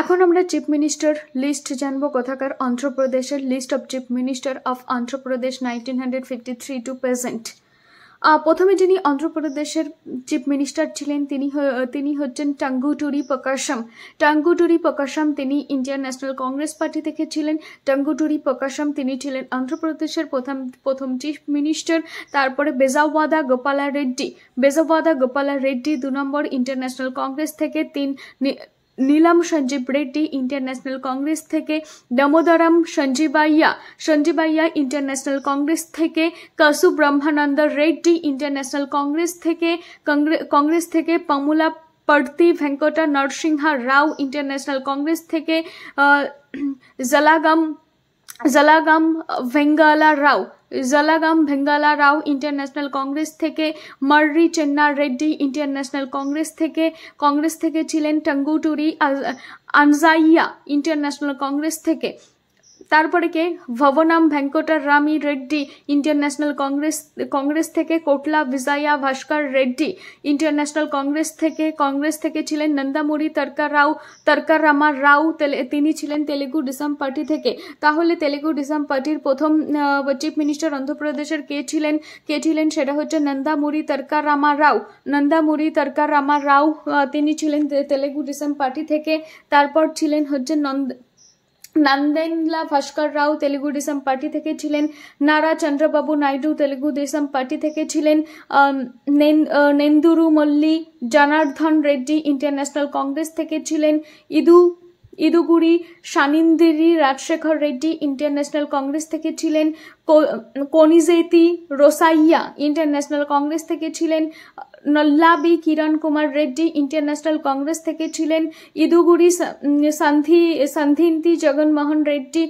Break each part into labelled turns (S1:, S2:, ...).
S1: এখন আমরা chief minister list জানবো কোথাকার। অন্ধ্রপ্রদেশের list of chief minister of Andhra Pradesh 1953 to present. প্রথমে যিনি অন্ধ্রপ্রদেশের চিফ মিনিস্টার ছিলেন তিনি হচ্ছেন টাঙ্গুটুরি প্রকাশম। টাঙ্গুটুরি প্রকাশম তিনি ইন্ডিয়ান ন্যাশনাল কংগ্রেস পার্টি থেকে ছিলেন। টাঙ্গুটুরি প্রকাশম তিনি ছিলেন অন্ধ্রপ্রদেশের প্রথম চিফ মিনিস্টার। তারপরে বেজাওয়াদা গোপালা রেড্ডি। বেজাওয়াদা গোপালা রেড্ডি 2 নম্বর ইন্টারন্যাশনাল কংগ্রেস থেকে। নীলম সঞ্জীব রেড্ডি ইন্টারন্যাশনাল কংগ্রেস থেকে। দামোদরম সঞ্জীবাইয়া ইন্টারন্যাশনাল কংগ্রেস থেকে। কাসু ব্রহ্মানন্দ রেড্ডি ইন্টারন্যাশনাল কংগ্রেস থেকে। পামুলা পর্তি ভেঙ্কটা নরসিংহা রাও ইন্টারন্যাশনাল কংগ্রেস থেকে। জালাগাম ভেঙ্গালা রাও ইন্টারন্যাশনাল কংগ্রেস থেকে। মার্রি চেন্না রেড্ডি ইন্টারন্যাশনাল কংগ্রেস থেকে ছিলেন। টাঙ্গুটুরি আনজাইয়া ইন্টারন্যাশনাল কংগ্রেস থেকে। তারপরে কে? ভবনাম ভেঙ্কটরামি রেড্ডি ইন্টারন্যাশনাল কংগ্রেস থেকে। কোটলা বিজয়া ভাস্কর রেড্ডি ইন্টারন্যাশনাল কংগ্রেস থেকে ছিলেন। নন্দামুরি তর্কারামা রাও তিনি ছিলেন তেলেগু দেশম পার্টি থেকে। তাহলে তেলেগু দেশম পার্টির প্রথম চিফ মিনিস্টার অন্ধ্রপ্রদেশের কে ছিলেন সেটা হচ্ছে নন্দামুরি তর্কারামা রাও তিনি ছিলেন তেলেগু দেশম পার্টি থেকে। তারপর ছিলেন হচ্ছে নান্দেনলা ভাস্কর রাও তেলেগু দেশম পার্টি থেকে ছিলেন। নারা চন্দ্রবাবু নাইডু তেলেগু দেশম পার্টি থেকে ছিলেন। নেন্দুরু মল্লি জনার্দন রেড্ডি ইন্টারন্যাশনাল কংগ্রেস থেকে ছিলেন। ইদুগুড়ি সানিন্দিরি রাজশেখর রেড্ডি ইন্টারন্যাশনাল কংগ্রেস থেকে ছিলেন। কনিজেতি রোসাইয়া ইন্টারন্যাশনাল কংগ্রেস থেকে ছিলেন। নল্লাবি কিরণ কুমার রেড্ডি ইন্টারন্যাশনাল কংগ্রেস থেকে ছিলেন। ইদুগুড়ি সন্ধিন্তি জগনমোহন রেড্ডি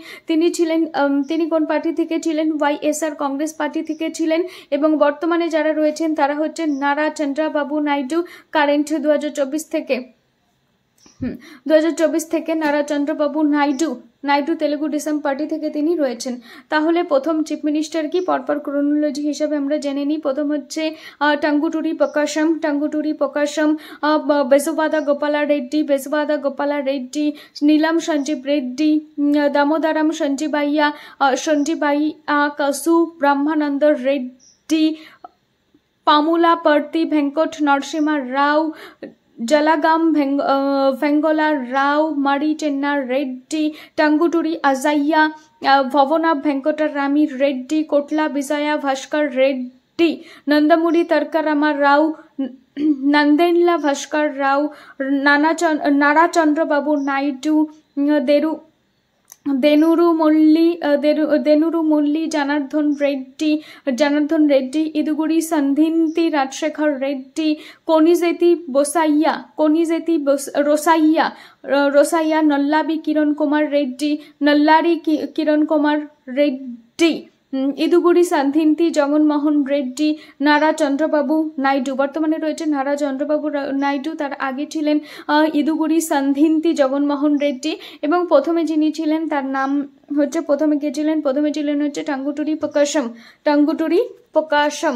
S1: তিনি কোন পার্টি থেকে ছিলেন? YSR কংগ্রেস পার্টি থেকে ছিলেন। এবং বর্তমানে যারা রয়েছেন তারা হচ্ছেন নারা চন্দ্রবাবু নাইডু, কারেন্ট 2024 থেকে নারা চন্দ্রবাবু নাইডু তেলেগু দেশম পার্টি থেকে তিনি রয়েছেন। তাহলে প্রথম চিফ মিনিস্টার কি পরপর ক্রোনোলজি হিসাবে আমরা জেনে নিই। প্রথম হচ্ছে টাঙ্গুটুরি প্রকাশম, বেজওয়াদা গোপালা রেড্ডি, নীলম সঞ্জীব রেড্ডি, দামোদরম সঞ্জীবাইয়া, কাসু ব্রহ্মানন্দ রেড্ডি, পামুলা পর্তি ভেঙ্কট নরসিংহা রাও, জালাগাম ভেঙ্গলা রাও, মারি চেন্না রেড্ডি, টাঙ্গুটুরি আজাইয়া, ভবনা ভেঙ্কটরামি রেড্ডি, কোটলা বিজয়া ভাস্কর রেড্ডি, নন্দমুরি তর্কারামা রাও, নন্দেনলা ভাস্কর রাও, নারা চন্দ্রবাবু নাইডু, দেনুরু মুল্লি জনার্দন রেড্ডি, ইদুগুড়ি সন্ধিন্তি রাজশেখর রেড্ডি, কনিজেতি রোসাইয়া, নল্লাবি কিরণ কুমার রেড্ডি, ইদুগুড়ি সন্ধিন্তি জগনমোহন রেড্ডি, নারা চন্দ্রবাবু নাইডু। বর্তমানে রয়েছে নারা চন্দ্রবাবু নাইডু, তার আগে ছিলেন ইদুগুড়ি সন্ধিন্তি জগনমোহন রেড্ডি। এবং প্রথমে যিনি ছিলেন তার নাম হচ্ছে, প্রথমে ছিলেন হচ্ছে টাঙ্গুটুরি প্রকাশম।